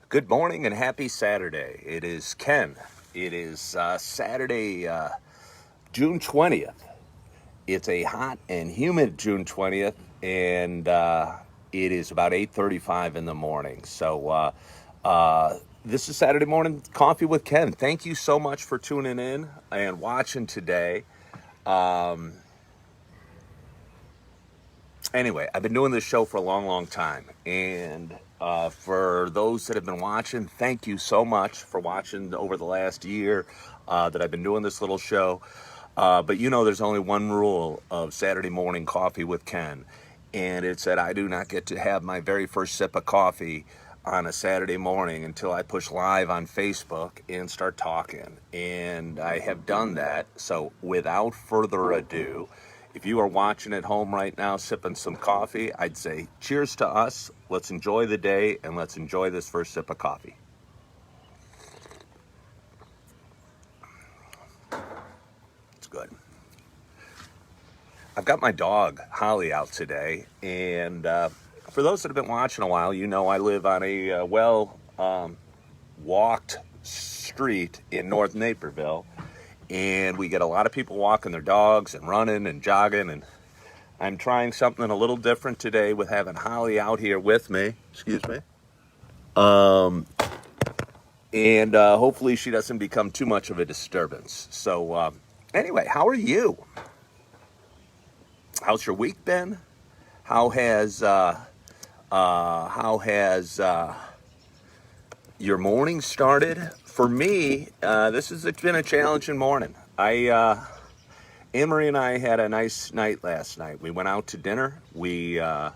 Good morning and happy Saturday. It is Ken. It is Saturday, June 20th. It's a hot and humid June 20th, and it is about 8:35 in the morning. This is Saturday Morning Coffee with Ken. Thank you so much for tuning in and watching today. Anyway, I've been doing this show for a long, long time. And for those that have been watching, thank you so much for watching over the last year that I've been doing this little show. But there's only one rule of Saturday Morning Coffee with Ken. And it's that I do not get to have my very first sip of coffee on a Saturday morning until I push live on Facebook and start talking. And I have done that. So without further ado, if you are watching at home right now, sipping some coffee, I'd say cheers to us. Let's enjoy the day and let's enjoy this first sip of coffee. It's good. I've got my dog, Holly, out today. And for those that have been watching a while, I live on a walked street in North Naperville. And we get a lot of people walking their dogs and running and jogging. And I'm trying something a little different today with having Holly out here with me. Excuse me. And hopefully she doesn't become too much of a disturbance. So anyway, how are you? How's your week been? How has your morning started? For me, this has been a challenging morning. Anne-Marie and I had a nice night last night. We went out to dinner. We went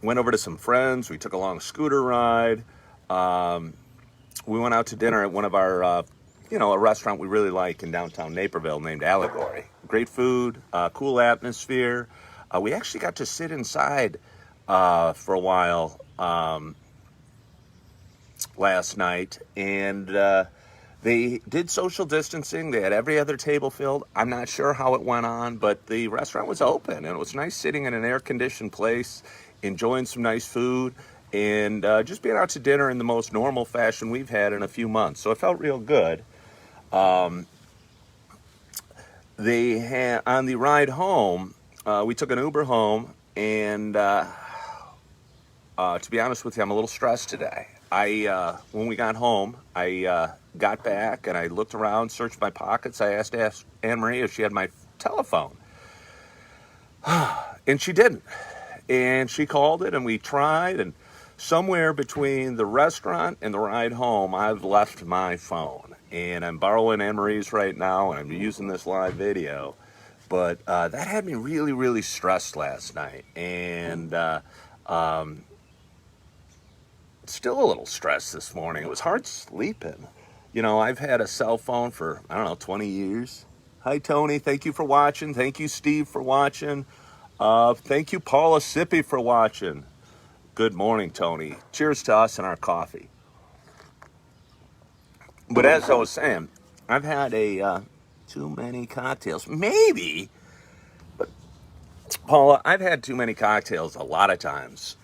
over to some friends. We took a long scooter ride. We went out to dinner at one of our, a restaurant we really like in downtown Naperville named Allegory. Great food, cool atmosphere. We actually got to sit inside for a while last night, and they did social distancing. They had every other table filled. I'm not sure how it went on, but the restaurant was open, and it was nice sitting in an air-conditioned place, enjoying some nice food, and just being out to dinner in the most normal fashion we've had in a few months. So it felt real good. They had, on the ride home, we took an Uber home, and to be honest with you, I'm a little stressed today. When we got home, I got back and I looked around, searched my pockets. I asked Anne-Marie if she had my telephone. And she didn't. And she called it and we tried. And somewhere between the restaurant and the ride home, I've left my phone. And I'm borrowing Anne-Marie's right now and I'm using this live video. But that had me really, really stressed last night. And still a little stressed this morning. It was hard sleeping. I've had a cell phone for, 20 years. Hi, Tony. Thank you for watching. Thank you, Steve, for watching. Thank you, Paula Sippy, for watching. Good morning, Tony. Cheers to us and our coffee. But as I was saying, I've had too many cocktails. Maybe. But, Paula, I've had too many cocktails a lot of times.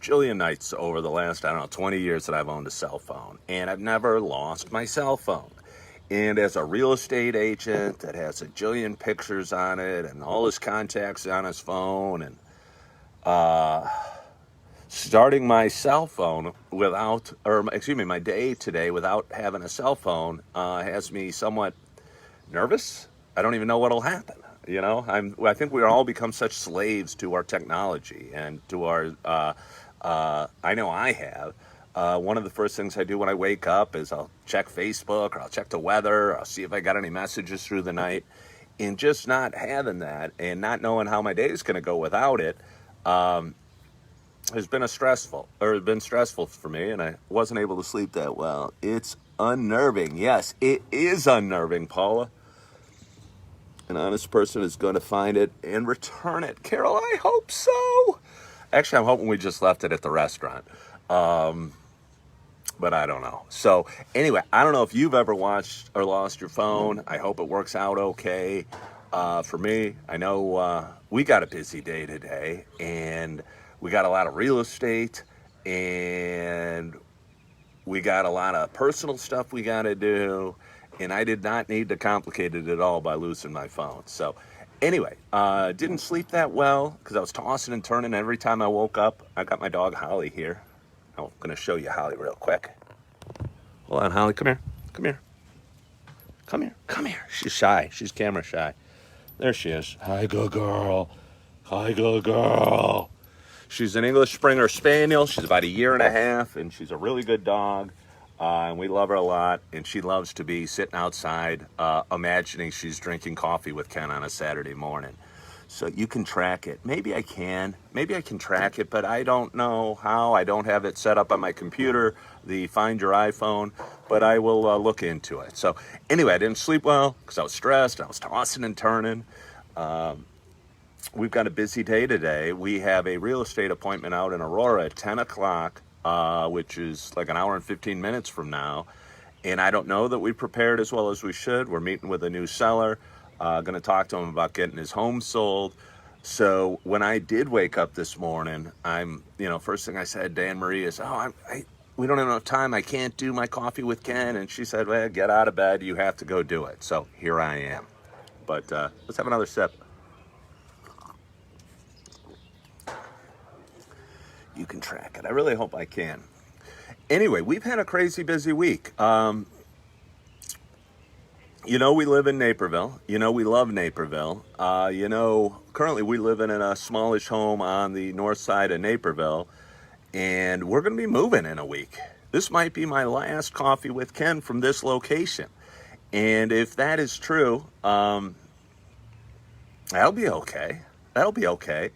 Jillion nights over the last, 20 years that I've owned a cell phone. And I've never lost my cell phone. And as a real estate agent that has a jillion pictures on it and all his contacts on his phone, and starting my cell phone my day today without having a cell phone has me somewhat nervous. I don't even know what'll happen. I think we all become such slaves to our technology and to our, I know I have. One of the first things I do when I wake up is I'll check Facebook or I'll check the weather. Or I'll see if I got any messages through the night. And just not having that and not knowing how my day is going to go without it has been stressful for me. And I wasn't able to sleep that well. It's unnerving. Yes, it is unnerving, Paula. An honest person is going to find it and return it. Carol, I hope so. Actually, I'm hoping we just left it at the restaurant. But I don't know. So anyway, I don't know if you've ever watched or lost your phone. I hope it works out okay. For me, I know we got a busy day today, and we got a lot of real estate, and we got a lot of personal stuff we got to do, and I did not need to complicate it at all by losing my phone. So anyway, didn't sleep that well because I was tossing and turning every time I woke up. I got my dog Holly here. I'm going to show you Holly real quick. Hold on, Holly, come here. Come here. Come here. Come here. She's shy. She's camera shy. There she is. Hi, good girl. Hi, good girl. She's an English Springer Spaniel. She's about 1.5 years, and she's a really good dog. And we love her a lot. And she loves to be sitting outside, imagining she's drinking coffee with Ken on a Saturday morning. So you can track it. Maybe I can. Maybe I can track it, but I don't know how. I don't have it set up on my computer, the Find Your iPhone, but I will look into it. So anyway, I didn't sleep well because I was stressed. I was tossing and turning. We've got a busy day today. We have a real estate appointment out in Aurora at 10 o'clock, which is like an hour and 15 minutes from now. And I don't know that we prepared as well as we should. We're meeting with a new seller. Going to talk to him about getting his home sold. So when I did wake up this morning, first thing I said to Anne Marie is, we don't have enough time. I can't do my coffee with Ken. And she said, well, get out of bed. You have to go do it. So here I am. But let's have another sip. You can track it. I really hope I can. Anyway, we've had a crazy busy week. We live in Naperville. We love Naperville. Currently we live in a smallish home on the north side of Naperville, and we're going to be moving in a week. This might be my last coffee with Ken from this location. And if that is true, that'll be okay. That'll be okay.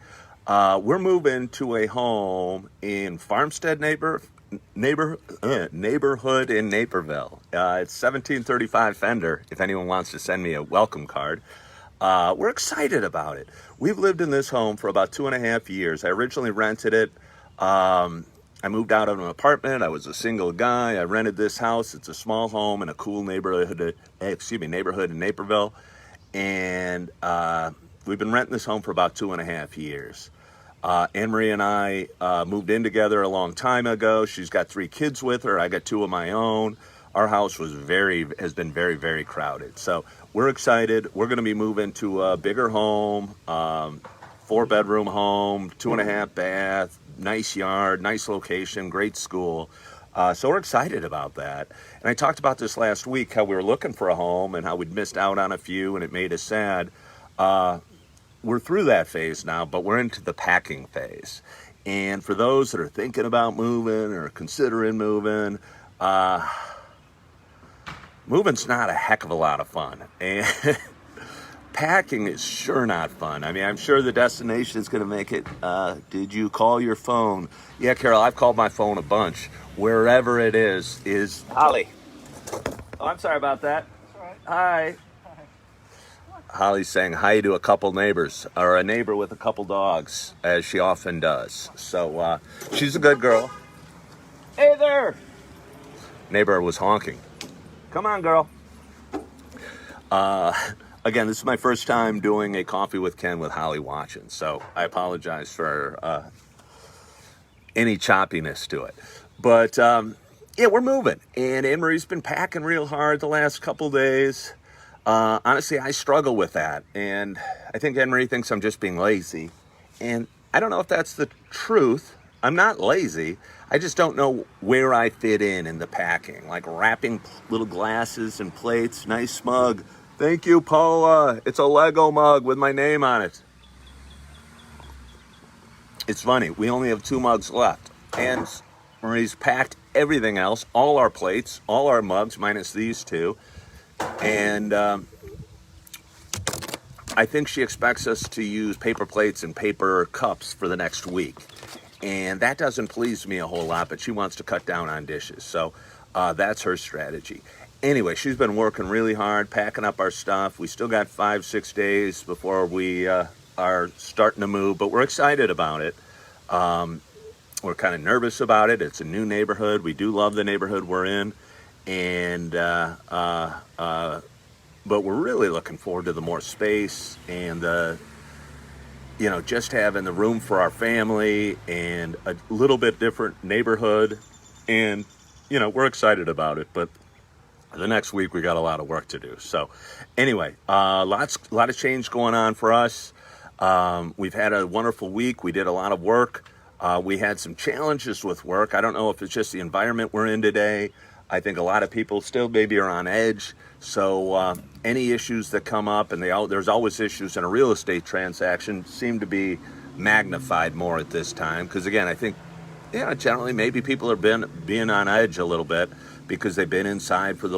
We're moving to a home in Farmstead neighborhood in Naperville. It's 1735 Fender, if anyone wants to send me a welcome card. We're excited about it. We've lived in this home for about 2.5 years. I originally rented it. I moved out of an apartment. I was a single guy. I rented this house. It's a small home in a cool neighborhood in Naperville. And we've been renting this home for about 2.5 years. Anne Marie and I moved in together a long time ago. She's got 3 kids with her. I got 2 of my own. Our house has been very, very crowded. So we're excited. We're going to be moving to a bigger home, 4-bedroom home, 2.5 bath, nice yard, nice location, great school. So we're excited about that. And I talked about this last week, how we were looking for a home and how we'd missed out on a few and it made us sad. We're through that phase now, but we're into the packing phase. And for those that are thinking about moving or considering moving, moving's not a heck of a lot of fun. And packing is sure not fun. I mean, I'm sure the destination is going to make it. Did you call your phone? Yeah, Carol, I've called my phone a bunch. Wherever it is Holly. Oh, I'm sorry about that. That's all right. Hi. Holly's saying hi to a couple neighbors, or a neighbor with a couple dogs, as she often does. So she's a good girl. Hey there! Neighbor was honking. Come on, girl. Again, this is my first time doing a coffee with Ken with Holly watching, so I apologize for any choppiness to it. But yeah, we're moving, and Anne Marie's been packing real hard the last couple days. Honestly, I struggle with that, and I think Anne Marie thinks I'm just being lazy, and I don't know if that's the truth. I'm not lazy. I just don't know where I fit in the packing, like wrapping little glasses and plates. Nice mug. Thank you, Paula. It's a Lego mug with my name on it. It's funny. We only have 2 mugs left, and Marie's packed everything else, all our plates, all our mugs, minus these 2. And I think she expects us to use paper plates and paper cups for the next week. And that doesn't please me a whole lot, but she wants to cut down on dishes. So that's her strategy. Anyway, she's been working really hard, packing up our stuff. We still got 5-6 days before we are starting to move, but we're excited about it. We're kind of nervous about it. It's a new neighborhood. We do love the neighborhood we're in. And but we're really looking forward to the more space and the just having the room for our family and a little bit different neighborhood. And, we're excited about it. But the next week we got a lot of work to do. So anyway, a lot of change going on for us. We've had a wonderful week. We did a lot of work. We had some challenges with work. I don't know if it's just the environment we're in today. I think a lot of people still maybe are on edge. So any issues that come up, and there's always issues in a real estate transaction, seem to be magnified more at this time. Because again, I think, generally maybe people are being on edge a little bit because they've been inside for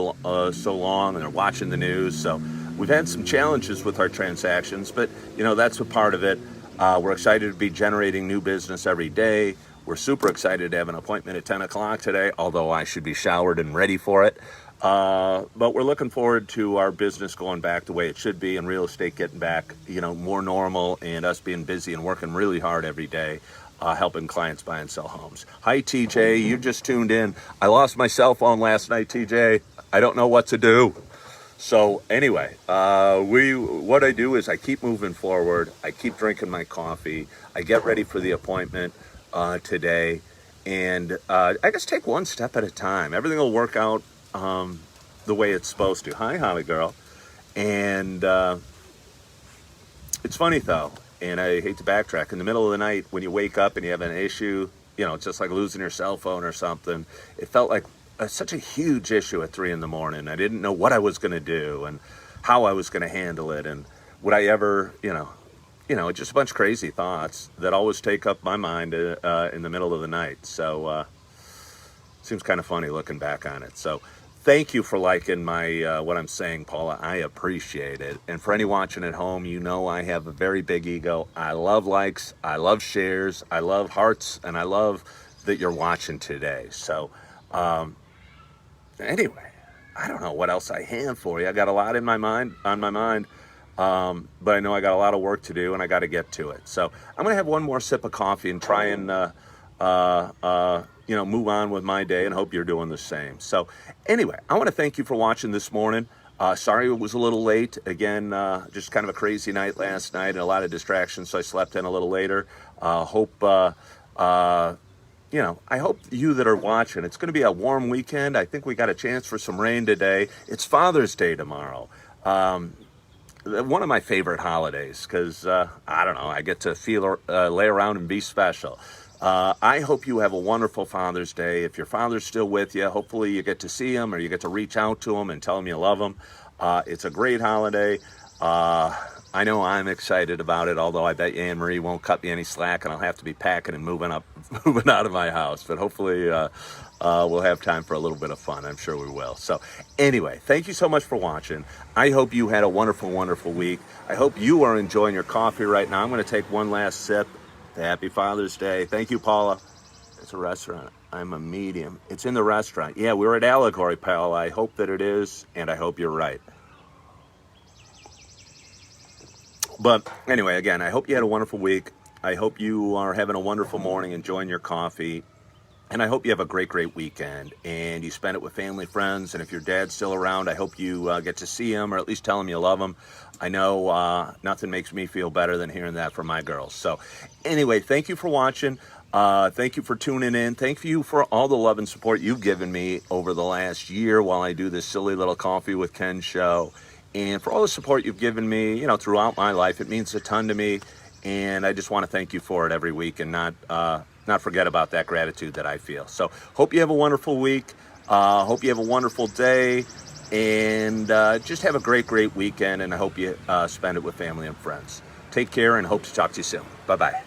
so long and they're watching the news. So we've had some challenges with our transactions, but that's a part of it. We're excited to be generating new business every day. We're super excited to have an appointment at 10 o'clock today, although I should be showered and ready for it. But we're looking forward to our business going back the way it should be and real estate getting back, more normal, and us being busy and working really hard every day, helping clients buy and sell homes. Hi, TJ. You just tuned in. I lost my cell phone last night, TJ. I don't know what to do. So anyway, what I do is I keep moving forward. I keep drinking my coffee. I get ready for the appointment today, and I just take one step at a time. Everything will work out the way it's supposed to. Hi, Holly girl. And it's funny though, and I hate to backtrack. In the middle of the night, when you wake up and you have an issue, it's just like losing your cell phone or something. It felt like such a huge issue at 3 a.m. I didn't know what I was going to do and how I was going to handle it, and would I ever, just a bunch of crazy thoughts that always take up my mind in the middle of the night. So seems kind of funny looking back on it. So thank you for liking my what I'm saying, Paula. I appreciate it. And for any watching at home, I have a very big ego. I love likes, I love shares, I love hearts, and I love that you're watching today. So anyway, I don't know what else I have for you. I got a lot on my mind, but I know I got a lot of work to do and I got to get to it. So I'm going to have one more sip of coffee and try and, move on with my day, and hope you're doing the same. So anyway, I want to thank you for watching this morning. Sorry it was a little late. Again, just kind of a crazy night last night and a lot of distractions, so I slept in a little later. I hope you that are watching, it's going to be a warm weekend. I think we got a chance for some rain today. It's Father's Day tomorrow. One of my favorite holidays because, I get to lay around and be special. I hope you have a wonderful Father's Day. If your father's still with you, hopefully you get to see him or you get to reach out to him and tell him you love him. It's a great holiday. I know I'm excited about it, although I bet Anne-Marie won't cut me any slack and I'll have to be packing and moving out of my house. But hopefully we'll have time for a little bit of fun. I'm sure we will. So anyway, thank you so much for watching. I hope you had a wonderful, wonderful week. I hope you are enjoying your coffee right now. I'm going to take one last sip. Happy Father's Day. Thank you, Paula. It's a restaurant. I'm a medium. It's in the restaurant. Yeah, we were at Allegory, Paula. I hope that it is, and I hope you're right. But anyway, again, I hope you had a wonderful week. I hope you are having a wonderful morning, enjoying your coffee. And I hope you have a great, great weekend. And you spend it with family, friends. And if your dad's still around, I hope you get to see him or at least tell him you love him. I know nothing makes me feel better than hearing that from my girls. So anyway, thank you for watching. Thank you for tuning in. Thank you for all the love and support you've given me over the last year while I do this silly little Coffee with Ken show. And for all the support you've given me, throughout my life. It means a ton to me. And I just want to thank you for it every week and not forget about that gratitude that I feel. So hope you have a wonderful week. Hope you have a wonderful day. And just have a great, great weekend. And I hope you spend it with family and friends. Take care and hope to talk to you soon. Bye-bye.